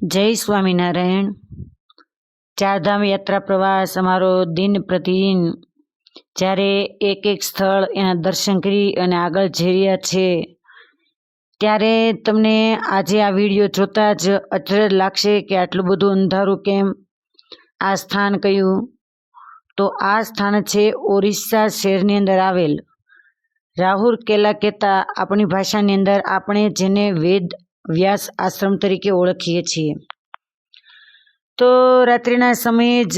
જય સ્વામિનારાયણ। ચારધામ યાત્રા પ્રવાસ અમારો દિન પ્રતિદિન જ્યારે એક સ્થળ એના દર્શન કરી અને આગળ જઈ રહ્યા છે ત્યારે તમને આજે આ વિડીયો જોતા જ અચરજ લાગશે કે આટલું બધું અંધારું કેમ, આ સ્થાન કયું? તો આ સ્થાન છે ઓરિસ્સા શહેરની અંદર આવેલ રાહુરકેલા કહેતા આપણી ભાષાની અંદર આપણે જેને વેદ વ્યાસ આશ્રમ તરીકે ઓળખીએ છીએ। તો રાત્રિના સમયે જ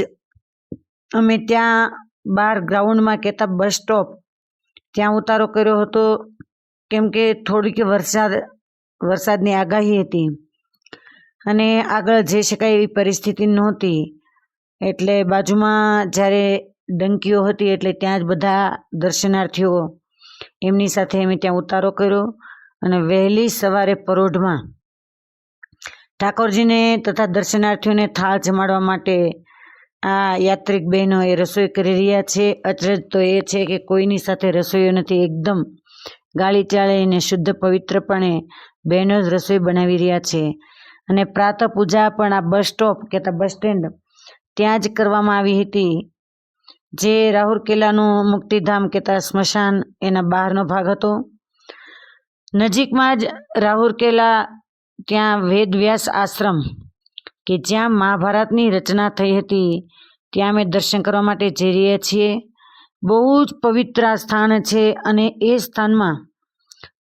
અમે ત્યાં બહાર ગ્રાઉન્ડમાં કહેતા બસ સ્ટોપ ત્યાં ઉતારો કર્યો હતો, કેમ કે થોડીક વરસાદની આગાહી હતી અને આગળ જઈ શકાય એવી પરિસ્થિતિ નહોતી, એટલે બાજુમાં જ્યારે ડંકીઓ હતી એટલે ત્યાં જ બધા દર્શનાર્થીઓ એમની સાથે અમે ત્યાં ઉતારો કર્યો અને વહેલી સવારે પરોઢમાં ઠાકોરજીને તથા દર્શનાર્થીઓને થાળ જમાડવા માટે આ યાત્રિક બહેનો એ રસોઈ કરી રહ્યા છે। અચરજ તો એ છે કે કોઈની સાથે રસોઈઓ નથી, એકદમ ગાળી ચાળીને શુદ્ધ પવિત્રપણે બહેનો જ રસોઈ બનાવી રહ્યા છે અને પ્રાતઃ પૂજા પણ આ બસ સ્ટોપ કહેતા બસ સ્ટેન્ડ ત્યાં જ કરવામાં આવી હતી, જે રાહુરકેલાનું મુક્તિધામ કહેતા સ્મશાન એના બહારનો ભાગ હતો। નજીકમાં જ રાહુરકેલા ત્યાં વેદવ્યાસ આશ્રમ કે જ્યાં મહાભારતની રચના થઈ હતી ત્યાં અમે દર્શન કરવા માટે જઈ રહ્યા છીએ। બહુ જ પવિત્ર આ સ્થાન છે અને એ સ્થાનમાં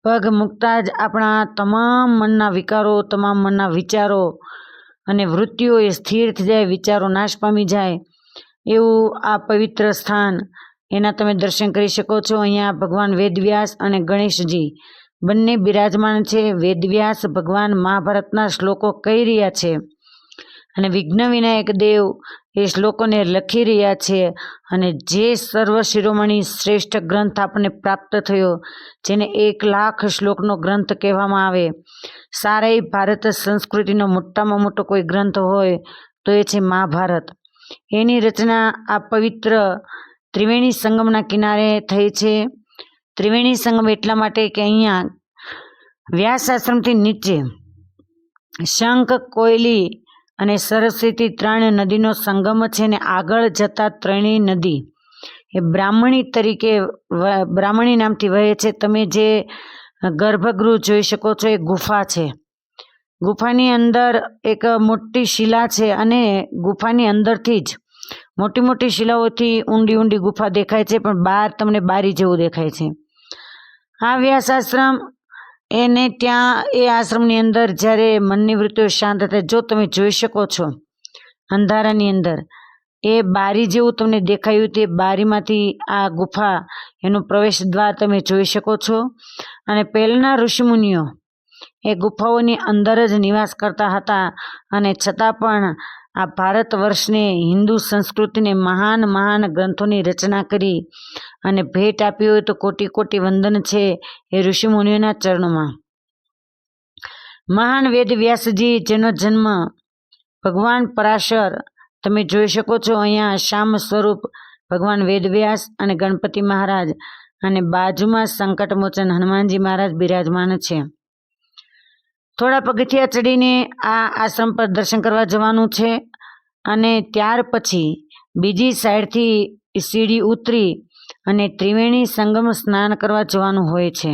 પગ મૂકતા જ આપણા તમામ મનના વિકારો, તમામ મનના વિચારો અને વૃત્તિઓ એ સ્થિર થઈ જાય, વિચારો નાશ પામી જાય એવું આ પવિત્ર સ્થાન, એના તમે દર્શન કરી શકો છો। અહીંયા ભગવાન વેદવ્યાસ અને ગણેશજી બંને બિરાજમાન છે। વેદવ્યાસ ભગવાન મહાભારતના શ્લોકો કહી રહ્યા છે અને વિઘ્ન વિનાયક દેવ એ શ્લોકોને લખી રહ્યા છે અને જે સર્વ શિરોમણી શ્રેષ્ઠ ગ્રંથ આપણને પ્રાપ્ત થયો, જેને 1,00,000 શ્લોકનો ગ્રંથ કહેવામાં આવે, સારા ભારત સંસ્કૃતિનો મોટામાં મોટો કોઈ ગ્રંથ હોય તો એ છે મહાભારત। એની રચના આ પવિત્ર ત્રિવેણી સંગમના કિનારે થઈ છે। ત્રિવેણી સંગમ એટલા માટે કે અહીંયા વ્યાસ આશ્રમથી નીચે શંખ, કોયલી અને સરસ્વતી 3 નદીનો સંગમ છે ને આગળ જતા ત્રણેય નદી એ બ્રાહ્મણી નામથી વહે છે। તમે જે ગર્ભગૃહ જોઈ શકો છો એ ગુફા છે, ગુફાની અંદર એક મોટી શિલા છે અને ગુફાની અંદરથી જ મોટી મોટી શિલાઓથી ઊંડી ઊંડી ગુફા દેખાય છે, પણ બહાર તમને બારી જેવું દેખાય છે। આ વ્યાસ આશ્રમ એને ત્યાં એ આશ્રમની અંદર જ્યારે મનની વૃત્તિઓ શાંત થાય, જો તમે જોઈ શકો છો અંધારાની અંદર એ બારી જેવું તમને દેખાયું, તે બારીમાંથી આ ગુફા એનું પ્રવેશ દ્વાર તમે જોઈ શકો છો। અને પહેલાંના ઋષિમુનિઓ એ ગુફાઓની અંદર જ નિવાસ કરતા હતા અને છતાં પણ આ ભારત વર્ષને, હિન્દુ સંસ્કૃતિને મહાન મહાન ગ્રંથોની રચના કરી અને ભેટ આપી હોય તો કોટી કોટી વંદન છે એ ઋષિમુનિઓના ચરણોમાં। મહાન વેદ વ્યાસજી જેનો જન્મ ભગવાન પરાશર તમે જોઈ શકો છો, અહીંયા શ્યામ સ્વરૂપ ભગવાન વેદવ્યાસ અને ગણપતિ મહારાજ અને બાજુમાં સંકટમોચન હનુમાનજી મહારાજ બિરાજમાન છે। થોડા પગથિયા ચડીને આ આશ્રમ પર દર્શન કરવા જવાનું છે અને ત્યાર પછી બીજી સાઈડથી સીડી ઉતરી અને ત્રિવેણી સંગમ સ્નાન કરવા જવાનું હોય છે।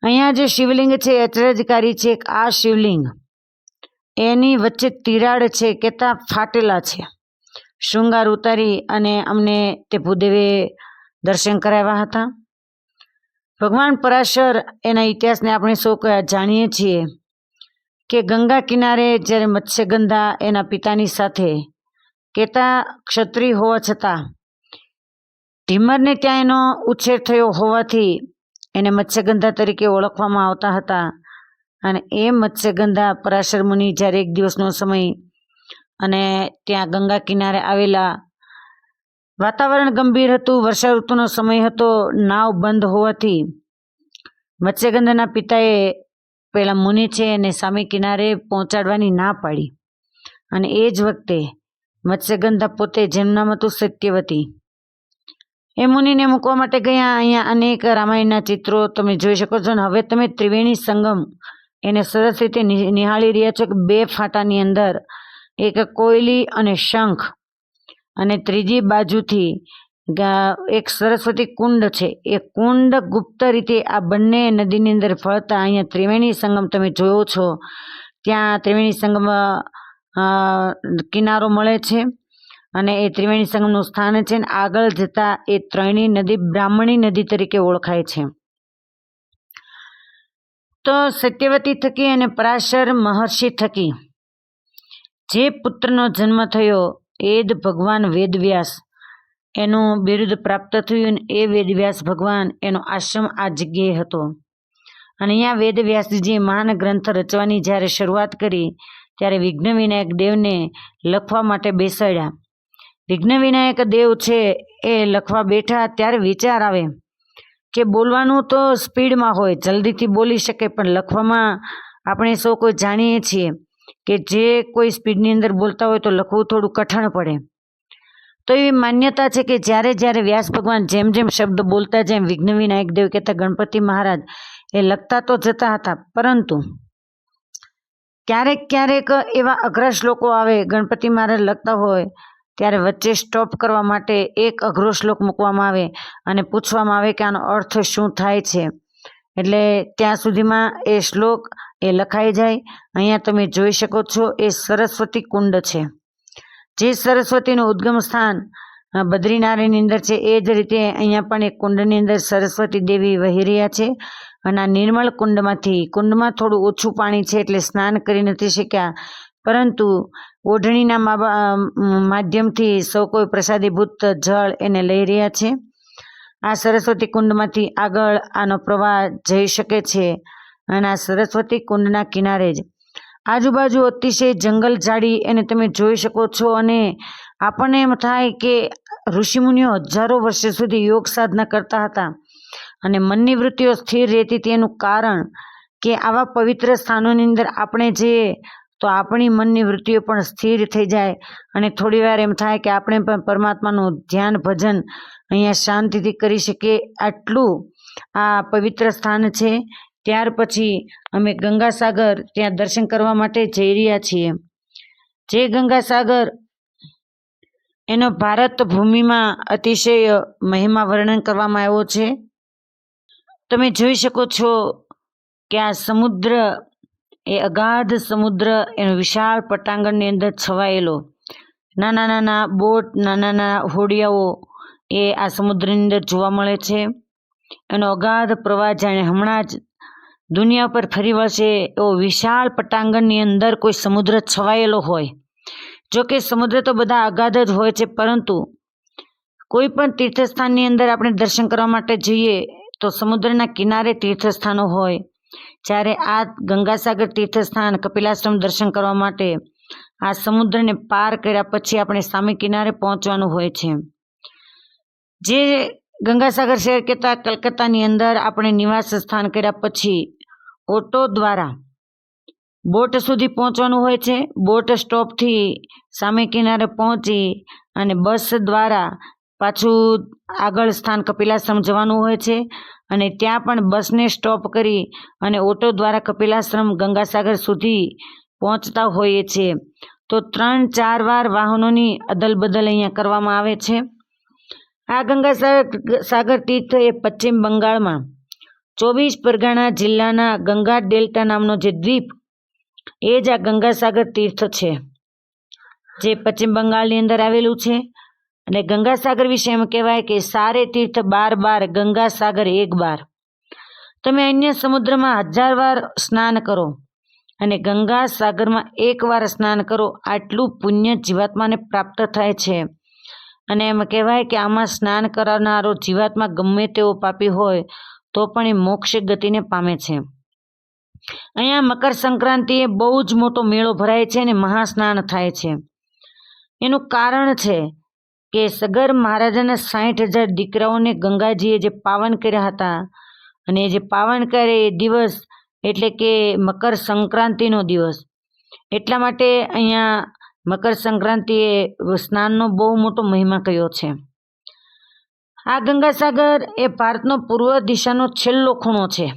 અહીંયા જે શિવલિંગ છે અચરજકારી છે, આ શિવલિંગ એની વચ્ચે તિરાડ છે, કહેતા ફાટેલા છે। શૃંગાર ઉતારી અને અમને તે ભૂદેવે દર્શન કરાવ્યા હતા। ભગવાન પરાશર એના ઇતિહાસને આપણે સૌ જાણીએ છીએ કે ગંગા કિનારે જ્યારે મત્સ્યગંધા એના પિતાની સાથે કહેતા ક્ષત્રિય હોવા છતાં ઢીમરને ત્યાં એનો ઉછેર થયો હોવાથી એને મત્સ્યગંધા તરીકે ઓળખવામાં આવતા હતા અને એ મત્સ્યગંધા પરાશર મુનિ જ્યારે એક દિવસનો સમય અને ત્યાં ગંગા કિનારે આવેલા, વાતાવરણ ગંભીર હતું, વર્ષા ઋતુનો સમય હતો, નાવ બંધ હોવાથી મત્સ્યગંધાના પિતાએ પેલા મુનિ છે એને સામે કિનારે પહોંચાડવાની ના પાડી અને એ જ વખતે મત્સ્યગંધા પોતે જેનું નામ હતું સત્યવતી એ મુનિને મૂકવા માટે ગયા। અહીંયા અનેક રામાયણના ચિત્રો તમે જોઈ શકો છો। હવે તમે ત્રિવેણી સંગમ એને સરસ રીતે નિહાળી રહ્યા છો કે 2 ફાટાની અંદર એક કોયલી અને શંખ અને ત્રીજી બાજુથી એક સરસ્વતી કુંડ છે. એ કુંડ ગુપ્ત રીતે આ બંને નદીની અંદર ફરતા અહીંયા ત્રિવેણી સંગમ તમે જોયો છો. ત્યાં ત્રિવેણી સંગમ કિનારો મળે છે અને એ ત્રિવેણી સંગમનું સ્થાન છે. અને આગળ જતા એ ત્રણેય નદી બ્રાહ્મણી નદી તરીકે ઓળખાય છે. તો સત્યવતી થકી અને પરાશર મહર્ષિ થકી જે પુત્રનો જન્મ થયો એ જ ભગવાન વેદવ્યાસ એનું બિરુદ પ્રાપ્ત થયું. એ વેદવ્યાસ ભગવાન એનો આશ્રમ આ જગ્યાએ હતો. અને અહીંયા વેદવ્યાસજીએ મહાન ગ્રંથ રચવાની જ્યારે શરૂઆત કરી ત્યારે વિઘ્ન વિનાયક દેવને લખવા માટે બેસાડ્યા. વિઘ્ન વિનાયક દેવ છે એ લખવા બેઠા ત્યારે વિચાર આવે કે બોલવાનું તો સ્પીડમાં હોય, જલ્દીથી બોલી શકે, પણ લખવામાં આપણે સૌ કોઈ જાણીએ છીએ કે જે કોઈ સ્પીડની અંદર બોલતા હોય તો લખવું થોડું કઠણ પડે. તો એવી માન્યતા છે કે જ્યારે જ્યારે વ્યાસ ભગવાન જેમ જેમ શબ્દ બોલતા જેમ વિઘ્ન વિનાયક દેવ કહેતા ગણપતિ મહારાજ એ લખતા તો જતા હતા, પરંતુ ક્યારેક ક્યારેક એવા અઘરા શ્લોકો આવે ગણપતિ મહારાજ લખતા હોય ત્યારે વચ્ચે સ્ટોપ કરવા માટે એક અઘરો શ્લોક મૂકવામાં આવે અને પૂછવામાં આવે કે આનો અર્થ શું થાય છે. એટલે ત્યાં સુધીમાં એ શ્લોક એ લખાઈ જાય. અહીંયા તમે જોઈ શકો છો એ સરસ્વતી કુંડ છે. જે સરસ્વતીનું ઉદ્ગમ સ્થાન બદ્રીનારાયણની અંદર છે એ જ રીતે અહીંયા પણ એક કુંડની અંદર સરસ્વતી દેવી વહી રહ્યા છે. અને આ નિર્મળ કુંડમાં થોડું ઓછું પાણી છે એટલે સ્નાન કરી નથી શક્યા, પરંતુ ઓઢણીના માધ્યમથી સૌ કોઈ પ્રસાદીભૂત જળ એને લઈ રહ્યા છે. આ સરસ્વતી કુંડમાંથી આગળ આનો પ્રવાહ જઈ શકે છે. અને આ સરસ્વતી કુંડના કિનારે જ આજુબાજુ અતિશય જંગલ ઝાડી એને તમે જોઈ શકો છો. અને આપણને એમ થાય કે ઋષિમુનિઓ હજારો વર્ષો સુધી યોગ સાધના કરતા હતા અને મનની વૃત્તિઓ સ્થિર રહેતી હતી. એનું કારણ કે આવા પવિત્ર સ્થાનોની અંદર આપણે જઈએ તો આપણી મનની વૃત્તિઓ પણ સ્થિર થઈ જાય અને થોડી વાર એમ થાય કે આપણે પણ પરમાત્માનું ધ્યાન ભજન અહીંયા શાંતિથી કરી શકીએ. આટલું આ પવિત્ર સ્થાન છે. ત્યાર પછી અમે ગંગાસાગર ત્યાં દર્શન કરવા માટે જઈ રહ્યા છીએ. જે ગંગાસાગર એનો ભારત ભૂમિમાં અતિશય મહિમા વર્ણન કરવામાં આવ્યો છે. તમે જોઈ શકો છો કે આ સમુદ્ર એ અગાધ સમુદ્ર એનો વિશાળ પટાંગણની અંદર છવાયેલો, નાના નાના બોટ, નાના નાના હોડિયાઓ એ આ સમુદ્રની અંદર જોવા મળે છે. એનો અગાધ પ્રવાહ જાણે હમણાં જ દુનિયા પર ફરી વળશે એવો વિશાળ પટાંગણની અંદર કોઈ સમુદ્ર છવાયેલો હોય. જો કે સમુદ્ર તો બધા અગાધ જ હોય છે, પરંતુ કોઈ પણ તીર્થસ્થાનની અંદર આપણે દર્શન કરવા માટે જઈએ તો સમુદ્રના કિનારે તીર્થસ્થાનો હોય. જ્યારે આ ગંગાસાગર તીર્થસ્થાન કપિલાશ્રમ દર્શન કરવા માટે આ સમુદ્રને પાર કર્યા પછી આપણે સામે કિનારે પહોંચવાનું હોય છે. જે ગંગાસાગર શહેર કહેતા કલકત્તાની અંદર આપણે નિવાસ સ્થાન કર્યા પછી ઓટો દ્વારા બોટ સુધી પહોંચવાનું હોય છે. બોટ સ્ટોપથી સામે કિનારે પહોંચી અને બસ દ્વારા પાછું આગળ સ્થાન કપિલાશ્રમ જવાનું હોય છે. અને ત્યાં પણ બસને સ્ટોપ કરી અને ઓટો દ્વારા કપિલાશ્રમ ગંગાસાગર સુધી પહોંચતા હોઈએ છીએ. તો 3-4 વાર વાહનોની અદલ બદલ અહીંયા કરવામાં આવે છે. આ ગંગાસાગર તીર્થ એ પશ્ચિમ બંગાળમાં 24 પરગણા જિલ્લાના ગંગા ડેલ્ટા નામનો જે દ્વીપ એ જ આ ગંગાસાગર તીર્થ છે, જે પશ્ચિમ બંગાળની અંદર આવેલું છે. અને ગંગાસાગર વિશે એમ કહેવાય કે સારે તીર્થ 12 બાર, ગંગાસાગર 1 બાર. તમે અન્ય સમુદ્રમાં 1000 વાર સ્નાન કરો અને ગંગાસાગરમાં 1 વાર સ્નાન કરો, આટલું પુણ્ય જીવાત્માને પ્રાપ્ત થાય છે. અને એમ કહેવાય કે આમાં સ્નાન કરનારો જીવાત્મા ગમે તેવો પાપી હોય તો પણ એ મોક્ષ ગતિને પામે છે. અહીંયા મકર સંક્રાંતિએ બહુ જ મોટો મેળો ભરાય છે અને મહાસ્નાન થાય છે. એનું કારણ છે કે સગર મહારાજાના 60,000 દીકરાઓને ગંગાજીએ જે પાવન કર્યા હતા, અને જે પાવન કરે એ દિવસ એટલે કે મકર સંક્રાંતિનો દિવસ. એટલા માટે અહીંયા મકર સંક્રાંતિએ સ્નાનનો બહુ મોટો મહિમા કયો છે. આ ગંગાસાગર એ ભારતનો પૂર્વ દિશાનો છેલ્લો ખૂણો છે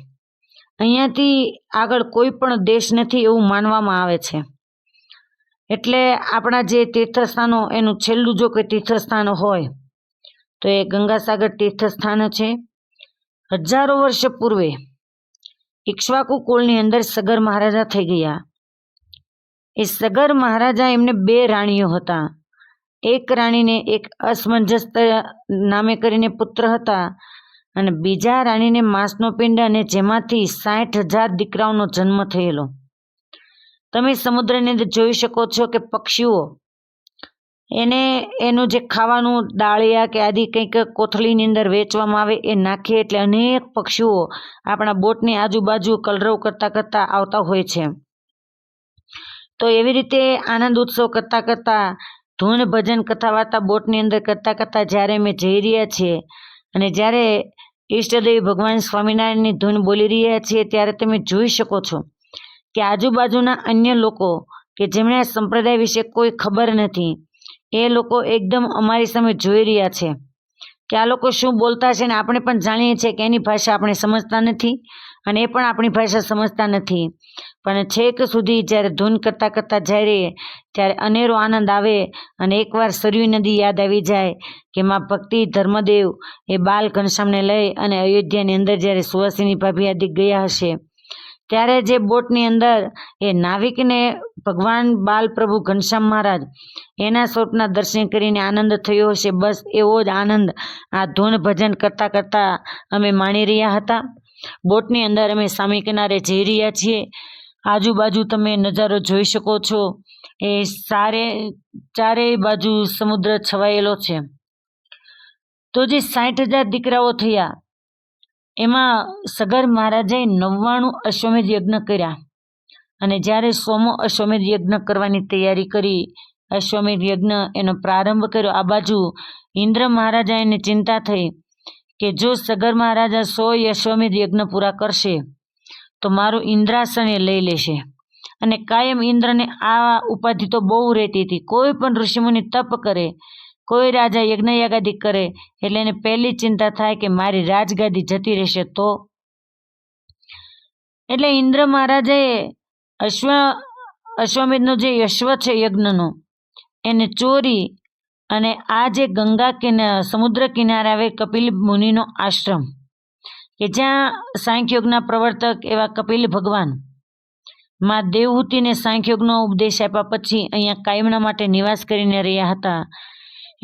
અહીંયાથી આગળ કોઈ પણ દેશ નથી એવું માનવામાં આવે છે. એટલે આપણા જે તીર્થસ્થાનો એનું છેલ્લું જો કોઈ તીર્થસ્થાન હોય તો એ ગંગાસાગર તીર્થસ્થાન છે. હજારો વર્ષ પૂર્વે ઇક્ષ્વાકુ કુળની અંદર સગર મહારાજા થઈ ગયા. એ સગર મહારાજા એમને 2 રાણીઓ હતા. એક રાણીને એક અસમંજસ નામે કરીને પુત્ર હતા અને બીજા રાણીને માંસનો પિંડ, અને જેમાંથી 60,000 દીકરાઓનો જન્મ થયેલો. તમે સમુદ્રની અંદર જોઈ શકો છો કે પક્ષીઓ એનું જે ખાવાનું ડાળિયા કે આદિ કંઈક કોથળીની અંદર વેચવામાં આવે એ નાખે એટલે અનેક પક્ષીઓ આપણા બોટની આજુબાજુ કલરવ કરતા કરતા આવતા હોય છે. તો એવી રીતે આનંદ ઉત્સવ કરતા કરતા ધૂન ભજન કથા વાર્તા બોટની અંદર કરતા કરતા જ્યારે અમે જઈ રહ્યા છીએ અને જ્યારે ઈષ્ટદેવી ભગવાન સ્વામિનારાયણની ધૂન બોલી રહ્યા છીએ ત્યારે તમે જોઈ શકો છો કે આજુબાજુના અન્ય લોકો કે જેમને આ સંપ્રદાય વિશે કોઈ ખબર નથી, એ લોકો એકદમ અમારી સામે જોઈ રહ્યા છે કે આ લોકો શું બોલતા છે, ને આપણે પણ જાણીએ છીએ કે એની ભાષા આપણે સમજતા નથી અને એ પણ આપણી ભાષા સમજતા નથી. પણ છેક સુધી જ્યારે ધૂન કરતાં કરતાં જાય ત્યારે અનેરો આનંદ આવે અને એકવાર સરયુ નદી યાદ આવી જાય કે માં ભક્તિ ધર્મદેવ એ બાલ ઘનશ્યામને લઈ અને અયોધ્યાની અંદર જ્યારે સુવાસિની ભાભી આદિ ગયા હશે ત્યારે જે બોટની અંદર એ નાવિકને ભગવાન બાલ પ્રભુ ઘનશ્યામ મહારાજ એના સ્વરૂપના દર્શન કરીને આનંદ થયો હશે, બસ એવો જ આનંદ આ ધૂન ભજન કરતાં કરતાં અમે માણી રહ્યા હતા. બોટની અંદર અમે સામે કિનારે જઈ રહ્યા છીએ. આજુબાજુ તમે નજારો જોઈ શકો છો, એ ચારેય બાજુ સમુદ્ર છવાયેલો છે. તો જે 60,000 દીકરાઓ થયા એમાં સગર મહારાજાએ 99 અશ્વમેધ યજ્ઞ કર્યા અને જ્યારે 100મો અશ્વમેધ યજ્ઞ કરવાની તૈયારી કરી, અશ્વમેધ યજ્ઞ એનો પ્રારંભ કર્યો, આ બાજુ ઇન્દ્ર મહારાજા એને ચિંતા થઈ કે જો સગર મહારાજા 100 અશ્વમેધ યજ્ઞ પૂરા કરશે તો મારું ઇન્દ્રાસન એ લઈ લેશે. અને કાયમ ઇન્દ્રને આ ઉપાધિ તો બહુ રહેતી હતી. કોઈ પણ ઋષિમુનિ તપ કરે, કોઈ રાજા યજ્ઞયાગાદિ કરે એટલે એને પહેલી ચિંતા થાય કે મારી રાજગાદી જતી રહેશે તો. એટલે ઇન્દ્ર મહારાજાએ અશ્વમેધનો જે અશ્વ છે યજ્ઞનો એને ચોરી અને આ જે સમુદ્ર કિનારે આવે કપિલ મુનિનો આશ્રમ કે જ્યાં સાંખ્યોગના પ્રવર્તક એવા કપિલ ભગવાન માં દેવહૂતિને સાંખ્યોગનો ઉપદેશ આપ્યા પછી અહીંયા કાયમના માટે નિવાસ કરીને રહ્યા હતા.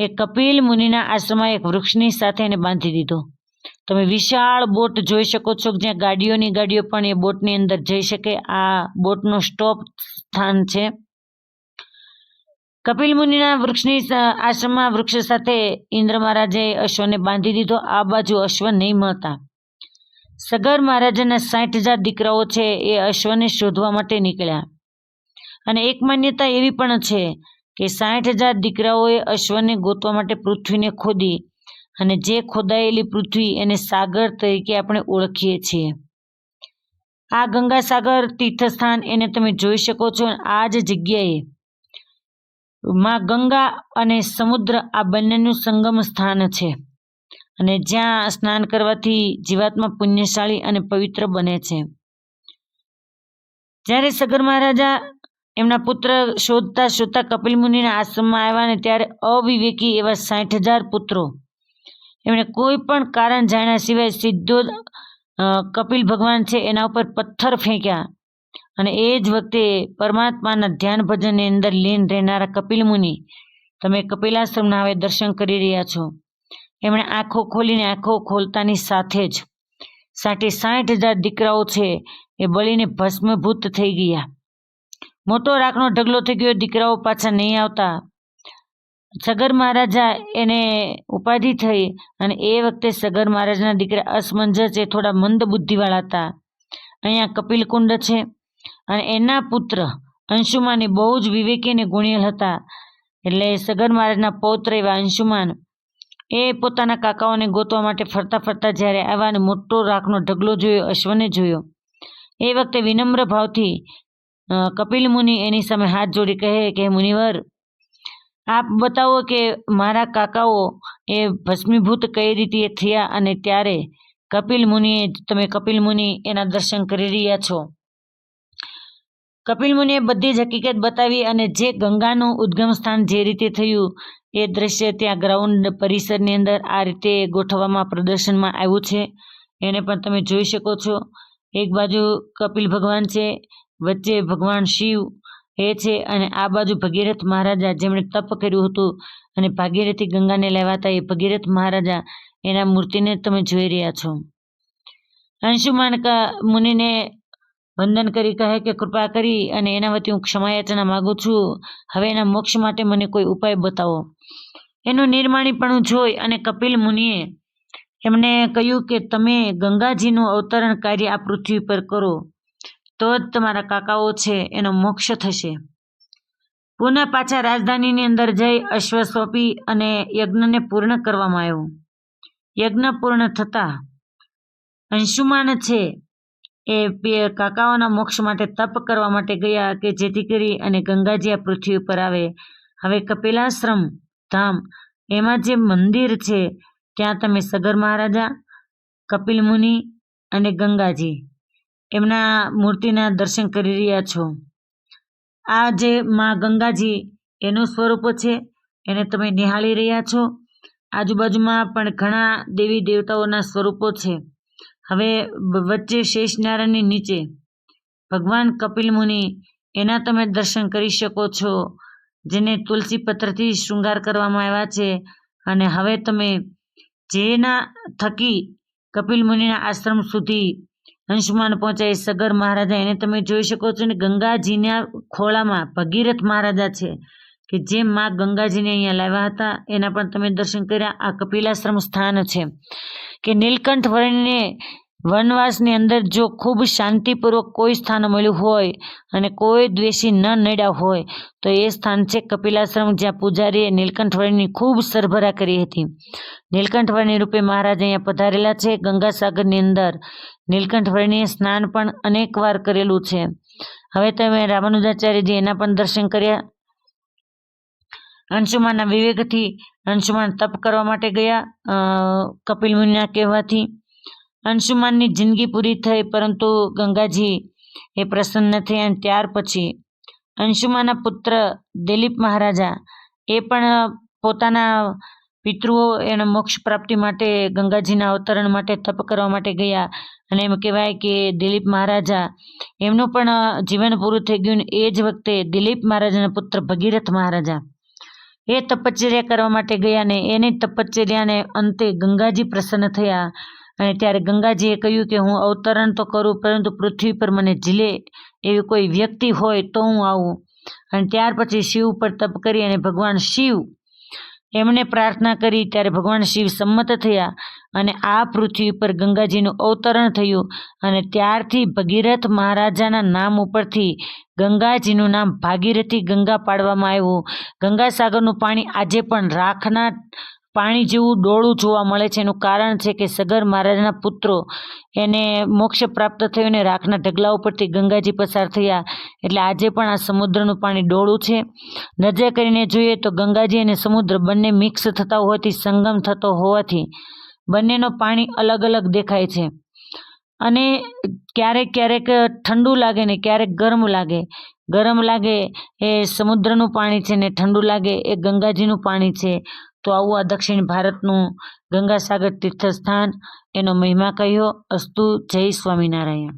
એ કપિલ મુનિના આશ્રમમાં એક વૃક્ષની સાથે એને બાંધી દીધો. તમે વિશાળ બોટ જોઈ શકો છો જ્યાં ગાડીઓ પણ એ બોટની અંદર જઈ શકે. આ બોટનો સ્ટોપ સ્થાન છે. કપિલ મુનિના વૃક્ષની આશ્રમમાં વૃક્ષ સાથે ઇન્દ્ર મહારાજે અશ્વને બાંધી દીધો. આ બાજુ અશ્વ નહીં મળતા સગર મહારાજાના 60,000 દીકરાઓ છે એ અશ્વને શોધવા માટે નીકળ્યા. અને એક માન્યતા એવી પણ છે કે 60,000 દીકરાઓએ અશ્વને ગોતવા માટે પૃથ્વીને ખોદી અને જે ખોદાયેલી પૃથ્વી એને સાગર તરીકે આપણે ઓળખીએ છીએ. આ ગંગાસાગર તીર્થસ્થાન એને તમે જોઈ શકો છો. આ જ જગ્યાએ માં ગંગા અને સમુદ્ર આ બંનેનું સંગમ સ્થાન છે અને જ્યાં સ્નાન કરવાથી જીવાત્મા પુણ્યશાળી અને પવિત્ર બને છે. જ્યારે સગર મહારાજા એમના પુત્ર શોધતા શોધતા કપિલ મુનિના આશ્રમમાં આવ્યા ને ત્યારે અવિવેકી એવા 60,000 પુત્રો એમણે કોઈ પણ કારણ જાણ્યા સિવાય સીધો જ કપિલ ભગવાન છે એના ઉપર પથ્થર ફેંક્યા. અને એ જ વખતે પરમાત્માના ધ્યાન ભજનની અંદર લીન રહેનારા કપિલ મુનિ, તમે કપિલાશ્રમના હવે દર્શન કરી રહ્યા છો, એમણે આંખો ખોલીને આંખો ખોલતાની સાથે જ 60,000 દીકરાઓ છે એ બળીને ભસ્મભૂત થઈ ગયા. મોટો રાખનો ઢગલો થઈ ગયો. દીકરાઓ પાછા નહીં આવતા. સગર મહારાજા એને ઉપાધિ થઈ અને એ વખતે સગર મહારાજના દીકરા અસમંજસ એ થોડા મંદ બુદ્ધિવાળા હતા. અહીંયા કપિલકુંડ છે અને એના પુત્ર અંશુમાન એ બહુ જ વિવેકી અને ગુણિયલ હતા. એટલે સગર મહારાજના પૌત્ર એવા અંશુમાન એ પોતાના કાકાઓને ગોતવા માટે ફરતા ફરતા જ્યારે આવ્યા અને મોટો રાખનો ઢગલો જોયો, અશ્વને જોયો, એ વખતે વિનમ્ર ભાવથી કપિલ મુનિ એની સામે હાથ જોડી કહે કે મુનિવર, આપ બતાવો કે મારા કાકાઓ એ ભસ્મીભૂત કઈ રીતે થયા અને ત્યારે કપિલ મુનિ એના દર્શન કરી રહ્યા છો. કપિલ મુનિએ બધી જ હકીકત બતાવી અને જે ગંગાનું ઉદ્ગમ સ્થાન જે રીતે થયું એ દ્રશ્ય ત્યાં ગ્રાઉન્ડ પરિસરની અંદર આ રીતે ગોઠવવામાં પ્રદર્શનમાં આવ્યું છે. એને પણ તમે જોઈ શકો છો. એક બાજુ કપિલ ભગવાન છે, વચ્ચે ભગવાન શિવ એ છે અને આ બાજુ ભગીરથ મહારાજા જેમણે તપ કર્યું હતું અને ભાગીરથી ગંગાને લેવાતા એ ભગીરથ મહારાજા એના મૂર્તિને તમે જોઈ રહ્યા છો. અંશુમાન મુનિને વંદન કરી કહે કે કૃપા કરી અને એના વતી હું ક્ષમાયાચના માગું છું. હવે એના મોક્ષ માટે મને કોઈ ઉપાય બતાવો. એનું નિર્માણીપણું જોઈ અને કપિલ મુનિએ એમને કહ્યું કે તમે ગંગાજીનું અવતરણ કાર્ય આ પૃથ્વી પર કરો તો જ તમારા કાકાઓ છે એનો મોક્ષ થશે. પુનઃ પાછા રાજધાનીની અંદર જઈ અશ્વ સોંપી અને યજ્ઞને પૂર્ણ કરવામાં આવ્યો. યજ્ઞ પૂર્ણ થતા અંશુમાન છે એ કાકાઓના મોક્ષ માટે તપ કરવા માટે ગયા કે જેથી કરી અને ગંગાજી આ પૃથ્વી ઉપર આવે. હવે કપિલાશ્રમ ધામ એમાં જે મંદિર છે ત્યાં તમે સગર મહારાજા, કપિલ મુનિ અને ગંગાજી એમના મૂર્તિના દર્શન કરી રહ્યા છો. આ જે માં ગંગાજી એનું સ્વરૂપ છે એને તમે નિહાળી રહ્યા છો. આજુબાજુમાં પણ ઘણા દેવી દેવતાઓના સ્વરૂપો છે. હવે વચ્ચે શેષનારાયણની નીચે ભગવાન કપિલ મુનિ એના તમે દર્શન કરી શકો છો, જેને તુલસી પત્રથી શૃંગાર કરવામાં આવ્યા છે. અને હવે તમે જેના થકી કપિલ મુનિના આશ્રમ સુધી અંશુમાન પહોંચાય સગર મહારાજા એને તમે જોઈ શકો છો. ને ગંગાજીના ખોળામાં ભગીરથ મહારાજા છે કે જે માં ગંગાજીને અહીંયા લાવ્યા હતા એના પણ તમે દર્શન કર્યા. આ કપિલાશ્રમ સ્થાન છે કે નીલકંઠ વર્ણિને વનવાસની અંદર જો ખૂબ શાંતિપૂર્વક કોઈ સ્થાન મળ્યું હોય અને કોઈ દ્વેષી ન નડ્યા હોય તો એ સ્થાન છે કપિલાશ્રમ, જ્યાં પૂજારીએ નીલકંઠ વર્ણિની ખૂબ સરભરા કરી હતી. નીલકંઠ વર્ણિ રૂપે મહારાજ અહીંયા પધારેલા છે. ગંગાસાગરની અંદર નીલકંઠ વર્ણિએ સ્નાન પણ અનેક વાર કરેલું છે. હવે તમે રામાનુજાચાર્યજી એના પણ દર્શન કર્યા. અંશુમાનના વિવેકથી અંશુમાન તપ કરવા માટે ગયા કપિલ મુનિના કહેવાથી. અંશુમાનની જિંદગી પૂરી થઈ પરંતુ ગંગાજી એ પ્રસન્ન થયા. અને ત્યાર પછી અંશુમાનના પુત્ર દિલીપ મહારાજા એ પણ પોતાના પિતૃઓ એના મોક્ષ પ્રાપ્તિ માટે ગંગાજીના અવતરણ માટે તપ કરવા માટે ગયા. અને એમ કહેવાય કે દિલીપ મહારાજા એમનું પણ જીવન પૂરું થઈ ગયું. એ જ વખતે દિલીપ મહારાજાના પુત્ર ભગીરથ મહારાજા એ તપશ્ચર્યા કરવા માટે ગયા ને એની તપશ્ચર્યાને અંતે ગંગાજી પ્રસન્ન થયા. અને ત્યારે ગંગાજીએ કહ્યું કે હું અવતરણ તો કરું પરંતુ પૃથ્વી પર મને ઝીલે એવી કોઈ વ્યક્તિ હોય તો હું આવું. અને ત્યાર પછી શિવ ઉપર તપ કરી અને ભગવાન શિવ એમને પ્રાર્થના કરી ત્યારે ભગવાન શિવ સંમત થયા અને આ પૃથ્વી પર ગંગાજીનું અવતરણ થયું. અને ત્યારથી ભગીરથ મહારાજાના નામ ઉપરથી ગંગાજીનું નામ ભાગીરથી ગંગા પાડવામાં આવ્યું. ગંગાસાગરનું પાણી આજે પણ રાખના પાણી જેવું ડોળું જોવા મળે છે. એનું કારણ છે કે સગર મહારાજના પુત્રો એને મોક્ષ પ્રાપ્ત થયું અને રાખના ઢગલા ઉપરથી ગંગાજી પસાર થયા એટલે આજે પણ આ સમુદ્રનું પાણી ડોળું છે. નજર કરીને જોઈએ તો ગંગાજી અને સમુદ્ર બંને મિક્સ થતા હોવાથી, સંગમ થતો હોવાથી બંનેનો પાણી અલગ અલગ દેખાય છે. અને ક્યારેક ક્યારેક ઠંડુ લાગે ને ક્યારેક ગરમ લાગે. ગરમ લાગે એ સમુદ્રનું પાણી છે ને ઠંડુ લાગે એ ગંગાજીનું પાણી છે. તો આવું આ દક્ષિણ ભારતનું ગંગાસાગર તીર્થસ્થાન એનો મહિમા કહ્યો. અસ્તુ. જય સ્વામિનારાયણ.